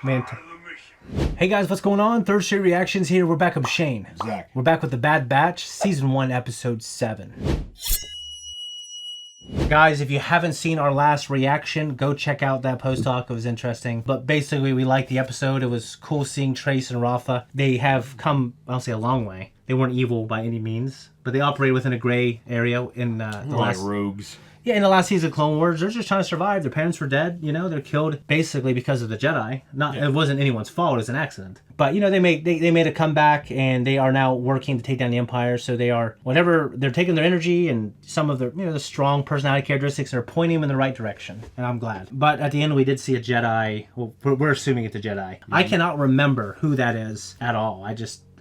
Man. Hey guys, what's going on? Third Street Reactions here. We're back. I'm Shane. Zach. We're back with The Bad Batch, Season 1, Episode 7. Guys, if you haven't seen our last reaction, go check out that post-talk. It was interesting. But basically, we liked the episode. It was cool seeing Trace and Rafa. They have come, I'll say, a long way. They weren't evil by any means, but they operated within a gray area in the last... rogues. Yeah, in the last season of Clone Wars, they're just trying to survive. Their parents were dead, you know, they're killed basically because of the Jedi. It wasn't anyone's fault, it was an accident. But, you know, they made a comeback, and they are now working to take down the Empire, so they are, whatever, they're taking their energy and some of their, you know, the strong personality characteristics, and are pointing them in the right direction, and I'm glad. But at the end, we did see a Jedi, well, we're assuming it's a Jedi. I cannot remember who that is at all.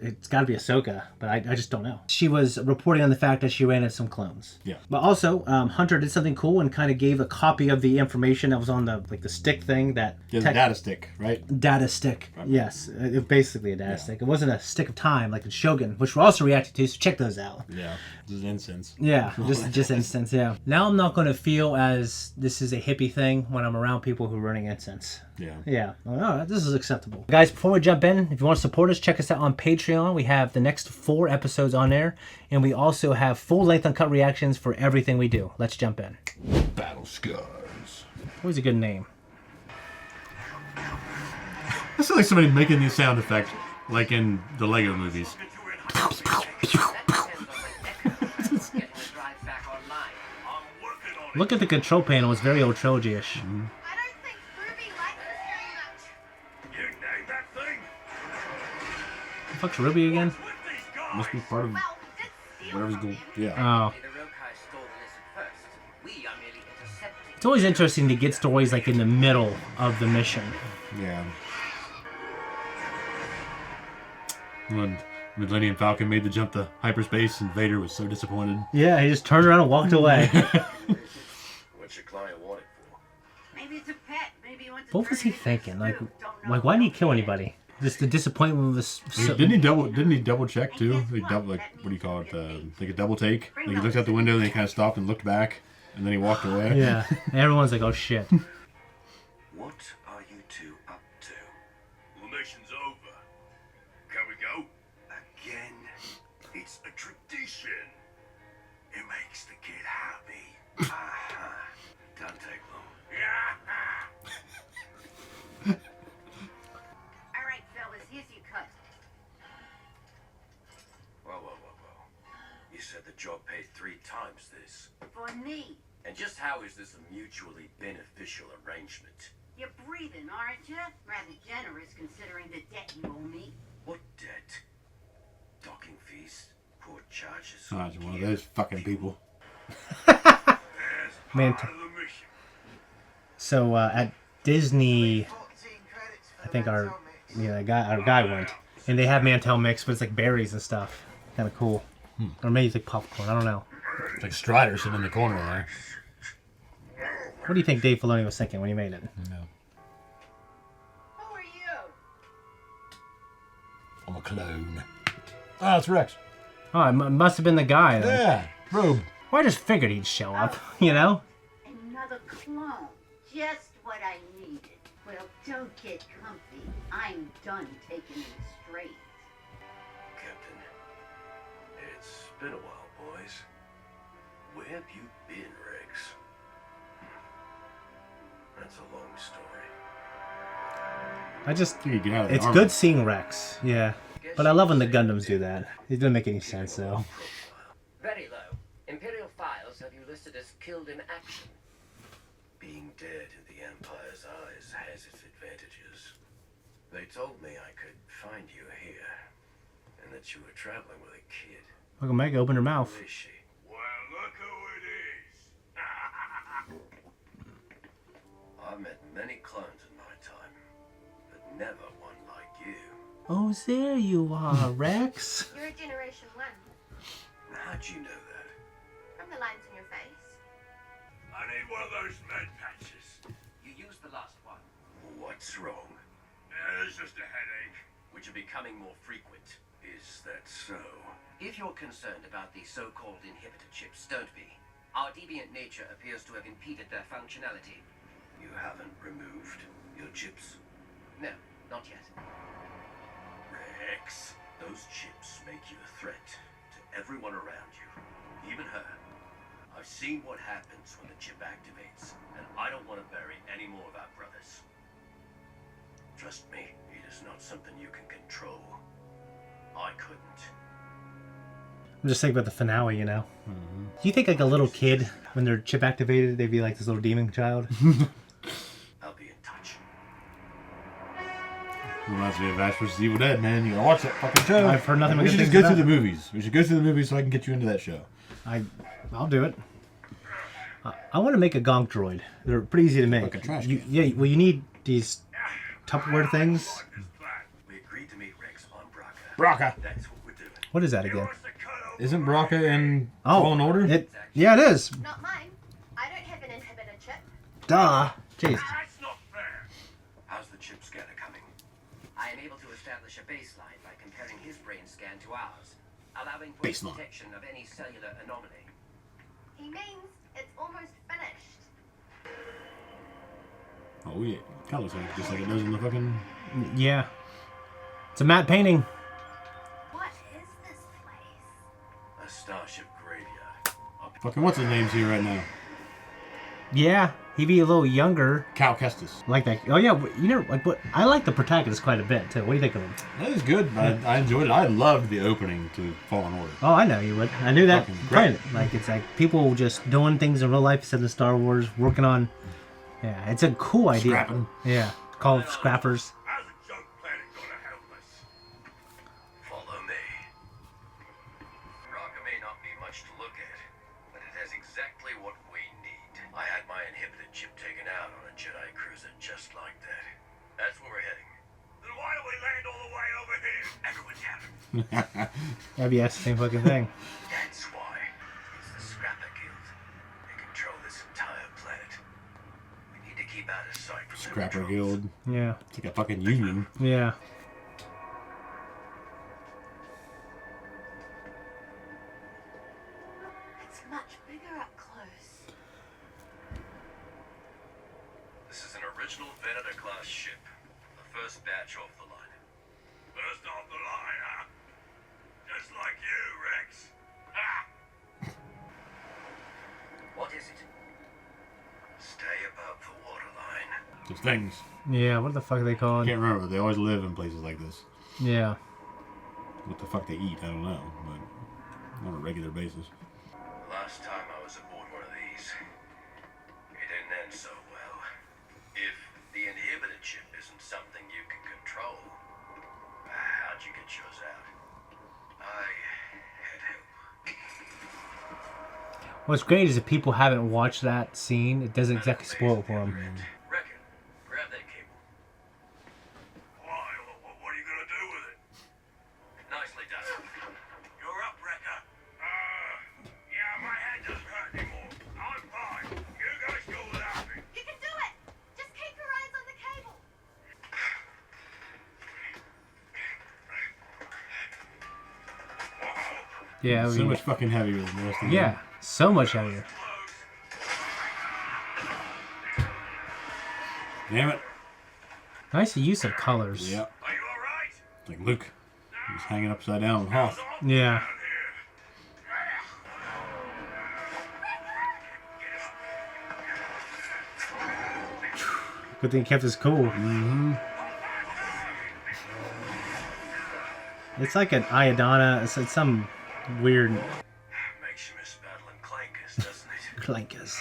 It's got to be Ahsoka, but I just don't know. She was reporting on the fact that she ran into some clones. Yeah. But also, Hunter did something cool and kind of gave a copy of the information that was on the stick thing that... Yeah, the data stick, right? Data stick, right. Yes. It basically a data stick. It wasn't a stick of time like in Shogun, which we're also reacting to, so check those out. Yeah. Just incense. Yeah, just incense, yeah. Now I'm not going to feel as this is a hippie thing when I'm around people who are running incense. Yeah. Yeah. Oh, this is acceptable. Guys, before we jump in, if you want to support us, check us out on Patreon. We have the next 4 episodes on there, and we also have full-length uncut reactions for everything we do. Let's jump in. Battle Scars. Always a good name. That sounds like somebody making these sound effects, like in the Lego movies. Look at the control panel. It's very old trilogy-ish. Mm-hmm. The fuck's Ruby again? Must be part of whatever's going. Yeah. Oh. It's always interesting to get stories like in the middle of the mission. Yeah. When Millennium Falcon made the jump to hyperspace, and Vader was so disappointed. Yeah, he just turned around and walked away. What's your client want it for? Maybe it's a pet. Maybe he wants. What was he thinking? Like why didn't he kill anybody? Just the disappointment was. So... Didn't he double check too? He double, like, what do you call it? Like a double take. Like he looked out the window, and then he kind of stopped and looked back, and then he walked away. Yeah, and everyone's like, "Oh shit." What are you two up to? The mission's over. Can we go? Again? It's a tradition. It makes the kid happy. Don't take long. All right, fellas, here's your cut. Whoa. You said the job paid 3 times this. For me. And just how is this a mutually beneficial arrangement? You're breathing, aren't you? Rather generous considering the debt you owe me. What debt? Docking fees? Court charges? Oh, one of those fucking people. Man. So at Disney, I think our guy went, and they have Mantel mix, but it's like berries and stuff. Kind of cool. Or maybe it's like popcorn. I don't know. It's like Strider sitting in the corner there. What do you think Dave Filoni was thinking when he made it? No. Who are you? I'm a clone. Oh, it's Rex. Oh, it must have been the guy then. Yeah, Robe. Well, I just figured he'd show up, you know? Another clone. Just what I needed. Well, don't get comfy. I'm done taking it straight. Captain, it's been a while, boys. Where have you been, Rex? That's a long story. I just... You get out of the It's armor. good seeing Rex, yeah. But I love when the Gundams do that. It doesn't make any sense, though. Very low. Imperial files have you listed as killed in action. Being dead in the Empire's eyes has its advantages. They told me I could find you here, and that you were traveling with a kid. Look, Omega, open her mouth. Who is she? Well, look who it is! I've met many clones in my time, but never one like you. Oh, there you are, Rex. You're a Generation 1. How'd you know that? From the lines in your face. I need one of those med patches. You used the last one. What's wrong? It's just a headache. Which are becoming more frequent. Is that so? If you're concerned about the so-called inhibitor chips, don't be. Our deviant nature appears to have impeded their functionality. You haven't removed your chips? No, not yet. Rex, those chips make you a threat to everyone around you, even her. I've seen what happens when the chip activates, and I don't want to bury any more of our brothers. Trust me, it is not something you can control. I couldn't. I'm just thinking about the finale, you know. Do you think like a little kid, when they're chip activated, they'd be like this little demon child? I'll be in touch. Reminds me of Ash vs. Evil Dead, man. You gotta watch that fucking show. I've heard nothing but We should good just things go through about the movies. We should go through the movies so I can get you into that show. I'll do it. I want to make a gonk droid. They're pretty easy to make. Like a trash You, can. yeah, well, you need these Tupperware things. We agreed to meet Rex on Braca. Braca. That's what we're doing. What is that again? Isn't Braca in Oh, Fallen Order? Yeah, it is. Not mine. I don't have an inhibitor chip. Duh. Jeez. That's not fair. How's the chip scanner coming? I am able to establish a baseline by comparing his brain scan to ours, allowing for Baseline. detection of any cellular anomaly. He means it's almost finished. Oh yeah. Kind of looks like just like it does in the fucking. Yeah. It's a matte painting. What is this place? A starship graveyard. Fucking what's his name's here right now? Yeah, he'd be a little younger. Cal Kestis. Like that. Oh yeah, you know, like what? I like the protagonist quite a bit too. What do you think of him? That is good. I enjoyed it. I loved the opening to Fallen Order. Oh, I know you would. I knew that. Fucking Playing great. it. Like it's like people just doing things in real life instead of Star Wars, working on. Yeah, it's a cool idea. Scrapping. Yeah, called scrappers. How's a junk planet gonna help us? Follow me. Braca may not be much to look at, but it has exactly what we need. I had my inhibitor chip taken out on a Jedi cruiser just like that. That's where we're heading. Then why do we land all the way over here? Everyone down. Yeah, yeah, same fucking thing. That's why. It's the Scrapper Guild. They control this entire planet. We need to keep out of sight from their Scrapper patrols. Guild. Yeah, It's like a fucking union. yeah. It's much bigger up close. This is an original Venator-class ship. The first batch off the line. First off the line, huh? Just like you, Rex. Ha! What is it? Stay above the waterline. Those things. Yeah, what the fuck are they I called? can't remember. They always live in places like this. Yeah. What the fuck they eat, I don't know. But on a regular basis. The last time I was aboard one of these, it didn't end so well. If the inhibitor chip isn't something you can control, how'd you get yours out? I had help. What's great is if people haven't watched that scene, it doesn't exactly spoil it for them. Reckon, grab that cable. Why? What are you gonna do with it? Nicely done. You're up, Wrecker. Yeah, my head doesn't hurt anymore. I'm fine. You guys go without me. You can do it! Just keep your eyes on the cable. Yeah, I So mean, much fucking heavier than the rest of the yeah, so much heavier. Damn it. Nice use of colors. Yep. Are you alright? It's like Luke. He's hanging upside down on Hoth. Yeah. Good thing he kept us cool. Mm-hmm. It's like an Iodana. It's some weird Makes you miss battling clankers, doesn't it? clankus.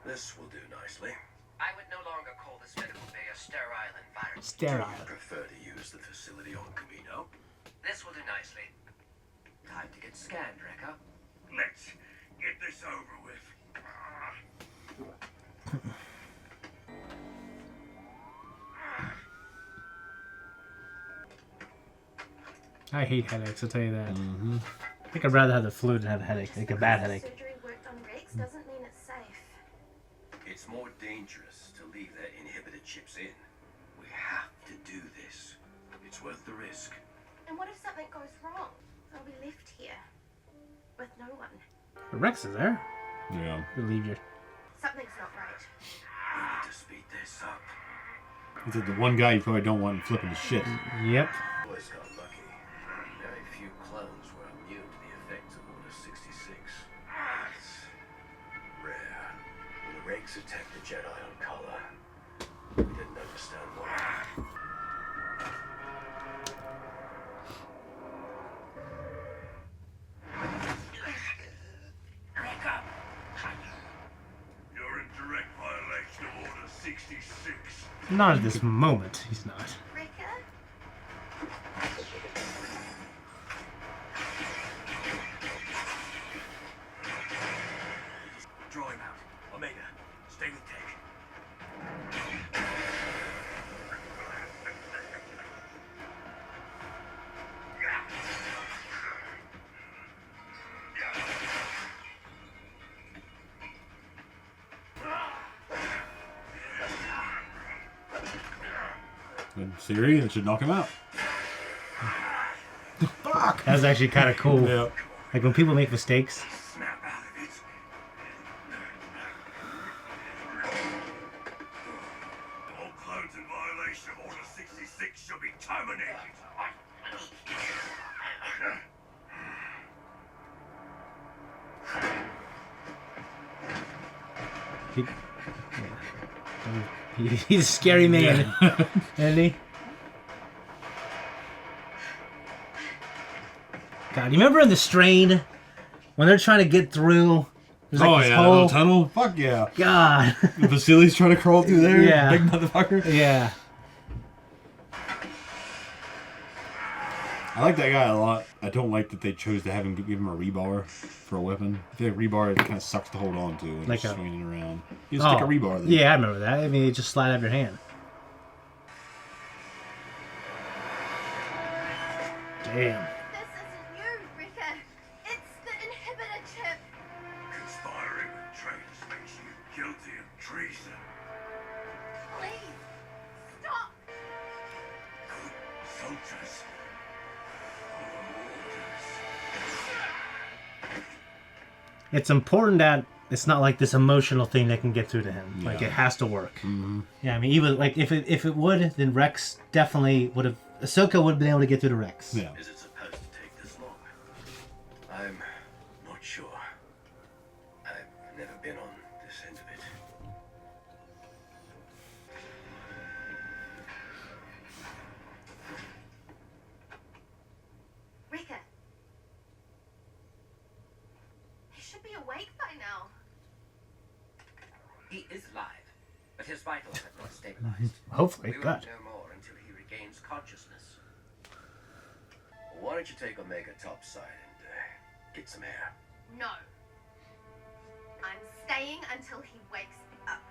This will do nicely. I would no longer call this medical bay a sterile environment. Sterile. Do you prefer to use the facility on Camino? This will do nicely. Time to get scanned, Wrecker. Let's get this over with. I hate headaches, I'll tell you that. I think I'd rather have the flu than have a headache. Like a bad headache. Surgery worked on Rex doesn't mean it's safe. It's more dangerous to leave their inhibitor chips in. We have to do this. It's worth the risk. And what if something goes wrong? I'll be left here with no one. Rex is there. Yeah. You leave your. Something's not right. We need to speed this up. He said the one guy you probably don't want flipping his shit. Yep. Boys got lucky. Very few clones were immune to the effects of Order 66. It's rare. When the Regs attacked the Jedi on color, we didn't understand why. You're in direct violation of Order 66. Not at this moment. He's not. Rika? Draw him out. Omega, stay with Tech. In theory, that should knock him out. Fuck. That was actually kind of cool. Yeah. Like when people make mistakes. Snap out of it. All clones in violation of Order 66 shall be terminated. He's a scary man, isn't he? God, you remember in The Strain when they're trying to get through? There's like Oh this yeah, that whole little tunnel. Fuck yeah. God. The Vasily's trying to crawl through there. Yeah. Big motherfucker. Yeah. I like that guy a lot. I don't like that they chose to have him give him a rebar for a weapon. I feel like rebar it kind of sucks to hold on to when Like you're a- swinging it around. You just stick a rebar there. Yeah, I remember that. I mean, it just slide out of your hand. Damn. This isn't you, Rika. It's the inhibitor chip. Conspiring with traitors makes you guilty of treason. Please, stop. Good soldiers. Follow orders. It's important that it's not like this emotional thing that can get through to him. Like Yeah. it has to work. Yeah, I mean, even like if it would, then Rex definitely would have. Ahsoka would have been able to get through to Rex. Yeah. Is it supposed to take this long? I'm not sure. I've never been on this end of it. Rika. He should be awake by now. He is alive, but his vitals have not stabilized. Hopefully, We God. won't know more until he regains consciousness. Why don't you take Omega topside and get some air? No. I'm staying until he wakes up.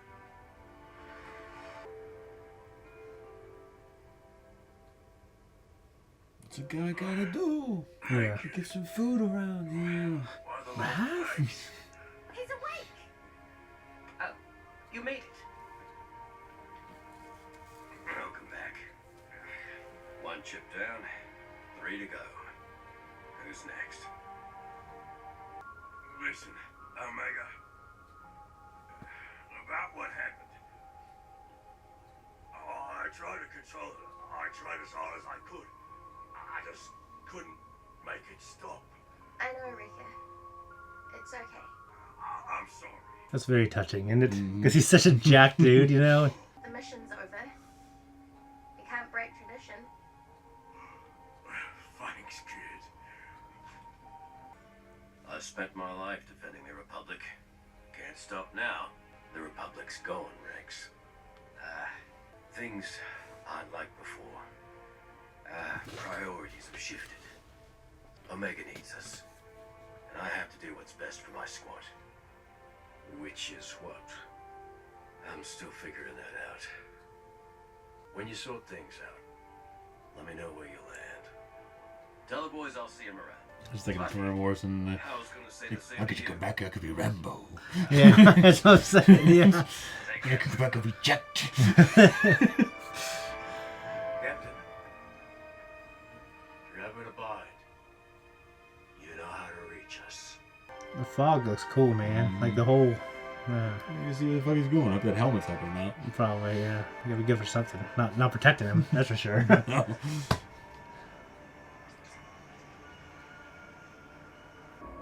What's a guy gotta do? Yeah. To get some food around here. He's awake. Oh, you made it. Welcome back. One chip down, 3 to go. Who's next? Listen, Omega. About what happened. Oh, I tried to control it. I tried as hard as I could. I just couldn't make it stop. I know, Rika. It's okay. I'm sorry. That's very touching, isn't it? Because he's such a jack dude, you know? The mission's over. You can't break tradition. Thanks, kid. I spent my life defending the Republic. Can't stop now. The Republic's going, Rex. Things aren't like before. Priorities have shifted. Omega needs us. And I have to do what's best for my squad. Which is what? I'm still figuring that out. When you sort things out, let me know where you land. Tell the boys I'll see them around. I was thinking of Toni Morrison. I was gonna say the same How could to you come back? I could be Rambo. Yeah, that's what I'm saying. Yeah. I could come back and be Jet. Captain. Grab it abide. You know how to reach us. The fog looks cool, man. Like the whole. You see where the fuck he's going. I hope that helmet's helping him out. Probably, yeah. You gotta be good for something. Not protecting him, that's for sure. No.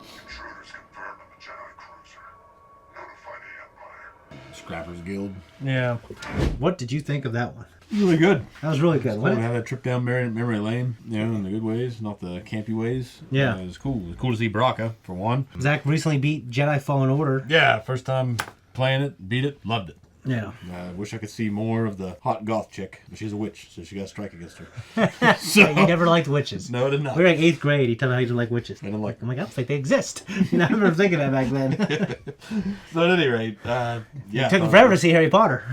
Intruders confirmed on the Jedi cruiser. Notify the Empire. Scrappers Guild. Yeah. What did you think of that one? Really good. That was really good, Cool wasn't to it? have that trip down memory lane, in the good ways, not the campy ways. Yeah. It was cool. It was cool to see Baraka, for one. Zach recently beat Jedi Fallen Order. Yeah, first time playing it, beat it, loved it. Yeah. I wish I could see more of the hot goth chick, but she's a witch, so she got a strike against her. So, You never liked witches. no, I did not. We were in 8th grade. He told me how you didn't like witches. I didn't like I'm like, I don't think they exist. I remember thinking that back then. But at any rate, yeah. It took forever to see Harry Potter.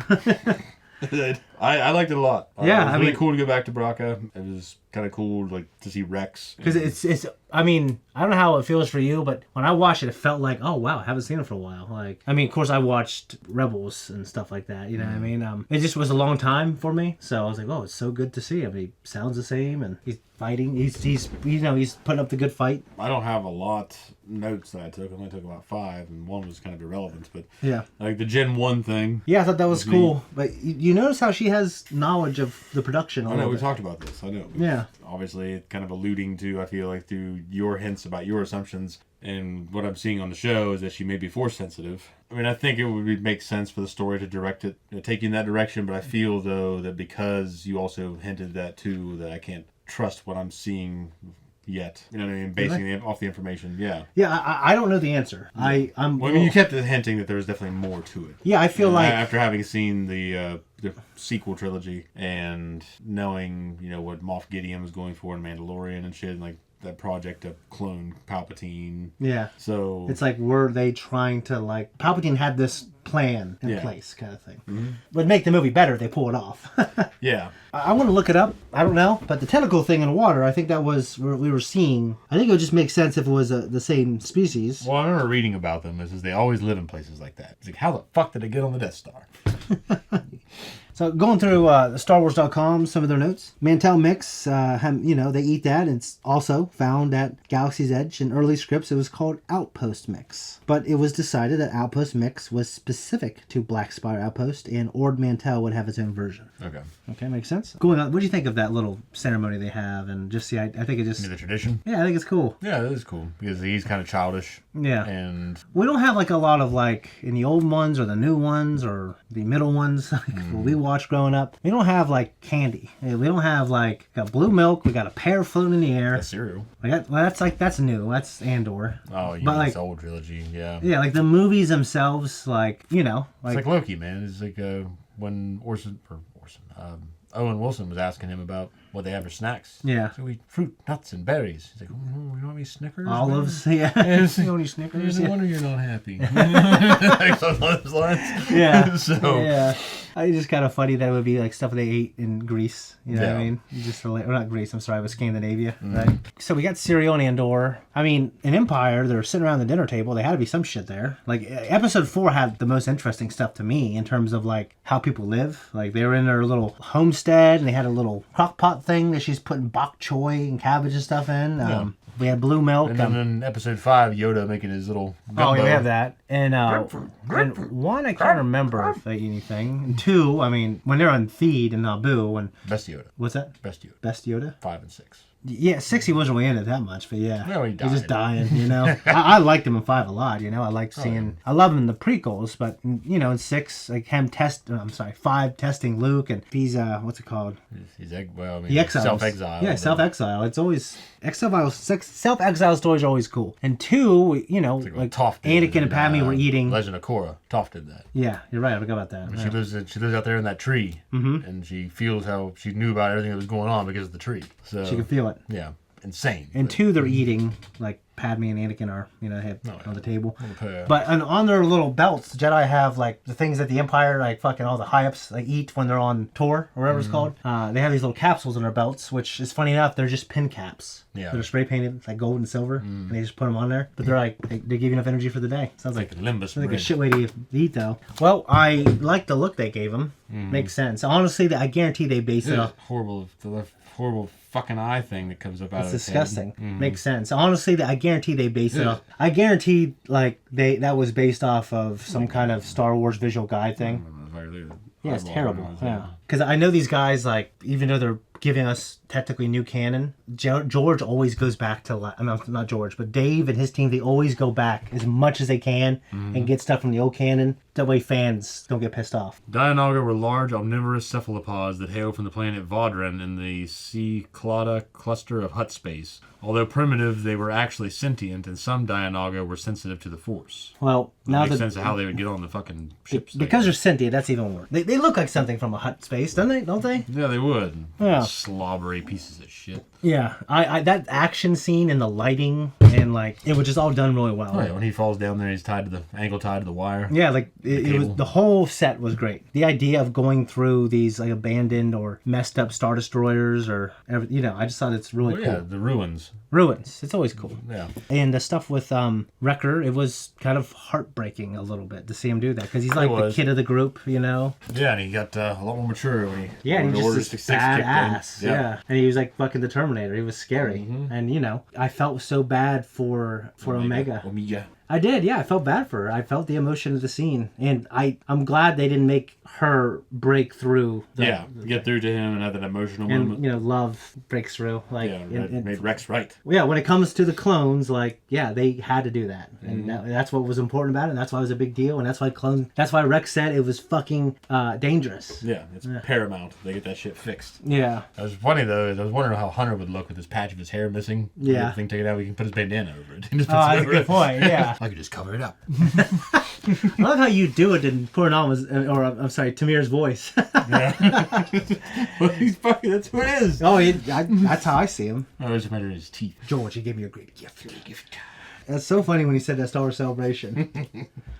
I liked it a lot. Yeah, it was I really mean- cool to go back to Baraka. It was kind of cool, to see Rex. Because it's. I mean, I don't know how it feels for you, but when I watched it, it felt like, oh wow, I haven't seen it for a while. Like, I mean, of course, I watched Rebels and stuff like that. You know what I mean? It just was a long time for me, so I was like, oh, it's so good to see him. He sounds the same, and he's fighting. He's putting up the good fight. I don't have a lot notes that I took. I only took about 5, and one was kind of irrelevant. But Yeah. like the Gen 1 thing. Yeah, I thought that was Neat. cool. But you notice how she has knowledge of the production. A I know little we bit. talked about this. I know. Yeah. Obviously, kind of alluding to, I feel like, through your hints about your assumptions, and what I'm seeing on the show is that she may be force sensitive. I mean, I think it would make sense for the story to direct it, take you in that direction. But I feel though that because you also hinted that too, that I can't trust what I'm seeing yet. You know what I mean? Basing it off the information. Yeah. Yeah, I don't know the answer. I'm. Well, I mean, you kept hinting that there was definitely more to it. Yeah, I feel like After having seen the sequel trilogy and knowing, what Moff Gideon was going for in Mandalorian and shit, and like that project to clone Palpatine. yeah, So it's like were they trying to like Palpatine had this plan in Yeah. place, kind of thing. Would make the movie better if they pull it off. yeah, I want to look it up. I don't know, but the tentacle thing in water, I think that was what we were seeing. I think it would just make sense if it was the same species. well, I remember reading about them. Is they always live in places like that. It's like, how the fuck did they get on the Death Star? So going through StarWars.com, some of their notes. Mantel mix, they eat that. It's also found at Galaxy's Edge. In early scripts, it was called Outpost Mix. But it was decided that Outpost Mix was specific to Black Spire Outpost, and Ord Mantell would have its own version. Okay. Okay, makes sense. Going on, what do you think of that little ceremony they have? And just I think it just... The tradition. Yeah, I think it's cool. Yeah, that is cool because he's kind of childish. Yeah. And We don't have like a lot of like in the old ones or the new ones or the middle ones like what we watched growing up. We don't have like candy. We don't have like got blue milk. We got a pear floating in the air. a cereal. That's new. That's Andor. Oh, yeah, But, like- it's the old trilogy. Yeah. Yeah, like the movies themselves, like It's like Loki, man. It's like when Owen Wilson was asking him about what they have for snacks. Yeah. So we eat fruit, nuts, and berries. He's like, oh, you want me Snickers? olives. man?" Yeah. It's You like, know any Snickers? no Yeah. wonder you're not happy. Like something along those lines. Yeah. So Yeah. It's just kind of funny that it would be like stuff they ate in Greece. You know what I Yeah. mean? Just or not Greece. I'm sorry, it was Scandinavia, right? So we got cereal in Andor. I mean, in Empire, they're sitting around the dinner table. They had to be some shit there. Like Episode 4 had the most interesting stuff to me in terms of like how people live. Like they were in their little homestead and they had a little crock pot thing that she's putting bok choy and cabbage and stuff in. We had blue milk. And then in episode 5, Yoda making his little Oh, gumbo. yeah, we have that. And one, I can't remember if they eat anything. And 2, I mean, when they're on Theed and Naboo, and Best Yoda. what's that? Best Yoda. Best Yoda? 5 and 6. Yeah, 6 he wasn't really in it that much, but yeah. No, he He's just died. dying, I liked him in 5 a lot, I liked seeing... I love him in the prequels, but, in 6, like him 5 testing Luke, and he's, what's it called? He's He exiles. self-exile. Yeah, self-exile. It's always... Self-exile stories are always cool. And 2, like Toph did Anakin and Padme were eating... Legend of Korra. Toph did that. Yeah, you're right, I forgot about that. She lives out there in that tree, and she feels how she knew about everything that was going on because of the tree. So She could feel it. yeah, insane. And 2, they're eating, like, Padme and Anakin are, they have on the table. Okay. But on their little belts, the Jedi have like the things that the Empire, like fucking all the high-ups, like eat when they're on tour or whatever it's called. They have these little capsules on their belts, which is funny enough, they're just pin caps. Yeah. They're spray painted like gold and silver, and they just put them on there. But they're like they give you enough energy for the day. Sounds like Limbus like a bread. shit way to eat though. Well, I like the look they gave them. Makes sense. Honestly, I guarantee they base it off. Horrible fucking eye thing that comes up out It's of his disgusting. head. Makes sense. Honestly, I guarantee they base it off. I guarantee like that was based off of some kind of Star Wars visual guide thing. Yeah, it's terrible. Yeah, because I know these guys, like, even though they're giving us technically new canon, George always goes back to, not George, but Dave and his team, they always go back as much as they can and get stuff from the old canon. That way fans don't get pissed off. Dianoga were large omnivorous cephalopods that hail from the planet Vaudran in the Cyclada cluster of Hutt space. Although primitive, they were actually sentient, and some Dianoga were sensitive to the Force. Well, now Makes that sense of how they would get on the fucking ships. because they're sentient, that's even worse. They look like something from a Hutt space, don't they? Yeah, they would. Yeah. Slobbery pieces of shit. Yeah, I that action scene and the lighting and like it was just all done really well. Oh, yeah, when he falls down there, he's tied to the wire. Yeah, like it was cable. the whole set was great. The idea of going through these like abandoned or messed up Star Destroyers or I just thought it's really Yeah, cool. the ruins. Ruins, it's always cool. Yeah. And the stuff with Wrecker, it was kind of heartbreaking a little bit to see him do that because he's like the was. kid of the group, Yeah, and he got a lot more mature when he Yeah, and he ordered just Orders this 66 kicked in. badass. Yeah, and he was like fucking the Terminator. He was scary, and I felt so bad for Omega. I did, yeah. I felt bad for her. I felt the emotion of the scene, and I'm glad they didn't make her break through. Get through to him and have that emotional And moment. love breaks through. Like, Made Rex right. yeah, when it comes to the clones, like, yeah, they had to do that, and that's what was important about it. And that's why it was a big deal, and that's why Rex said it was fucking dangerous. Yeah, it's paramount. They get that shit fixed. Yeah. That was funny though. I was wondering how Hunter would look with this patch of his hair missing. Yeah. Everything taken out. We can put his bandana over it. Just That's a good point. Yeah. I could just cover it up. I love how you do it in Tamir's voice. Well, he's fucking. That's who it is. Oh, that's how I see him. Oh, it's a matter of his teeth. George, you gave me a great gift. That's so funny when he said that Star Wars Celebration.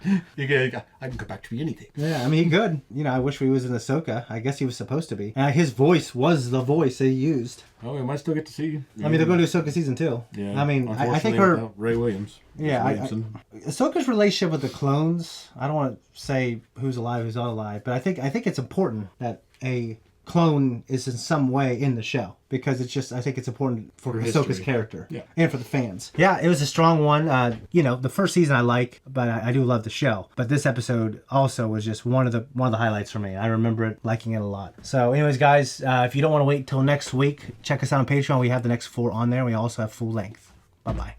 I can go back to anything. Yeah, I mean, he could. I wish he was in Ahsoka. I guess he was supposed to be. His voice was the voice they used. Oh, we might still get to see. I mean, they're going to do Ahsoka season 2. Yeah. I mean, I think without Ray Williams. Yeah, Williamson. Ahsoka's relationship with the clones. I don't want to say who's alive, who's not alive, but I think it's important that a clone is in some way in the show because I think it's important for Ahsoka's history. character Yeah. and for the fans. Yeah, it was a strong one. The first season I like, but I do love the show. But this episode also was just one of the highlights for me. I remember it, liking it a lot. So, anyways, guys, if you don't want to wait till next week, check us out on Patreon. We have the next 4 on there. We also have full length. Bye bye.